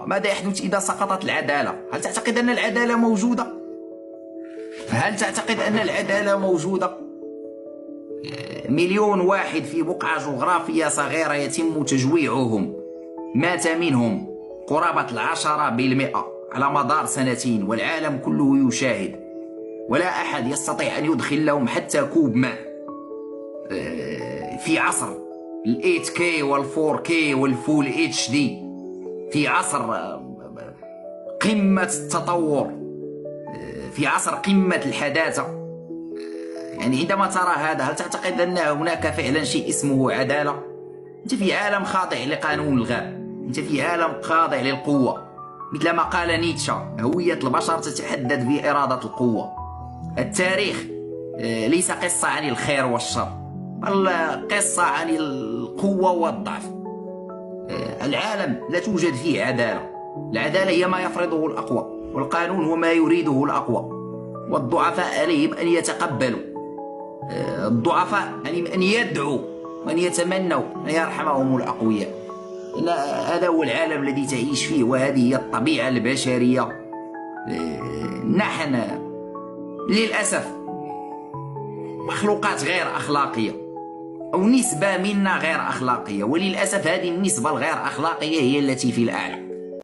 ماذا يحدث إذا سقطت العدالة؟ هل تعتقد أن العدالة موجودة؟ هل تعتقد أن العدالة موجودة؟ مليون واحد في بقعة جغرافية صغيرة يتم تجويعهم، مات منهم قرابة 10% على مدار سنتين، والعالم كله يشاهد، ولا أحد يستطيع أن يدخل لهم حتى كوب ماء. في عصر ال 8K وال 4K والفول HD، في عصر قمة التطور، في عصر قمة الحداثة. يعني عندما ترى هذا هل تعتقد أن هناك فعلا شيء اسمه عدالة؟ أنت في عالم خاضع لقانون الغاب، أنت في عالم خاضع للقوة، مثل ما قال نيتشه: هوية البشر تتحدد بإرادة القوة. التاريخ ليس قصة عن الخير والشر، بل قصة عن القوة والضعف. العالم لا توجد فيه عدالة. العدالة هي ما يفرضه الأقوى، والقانون هو ما يريده الأقوى، والضعفاء عليهم أن يتقبلوا. الضعفاء عليهم أن يدعوا وأن يتمنوا أن يرحمهم الأقوياء. هذا هو العالم الذي تعيش فيه، وهذه هي الطبيعة البشرية. نحن للأسف مخلوقات غير أخلاقية، أو نسبة منا غير أخلاقية، وللأسف هذه النسبة الغير أخلاقية هي التي في الأعلى.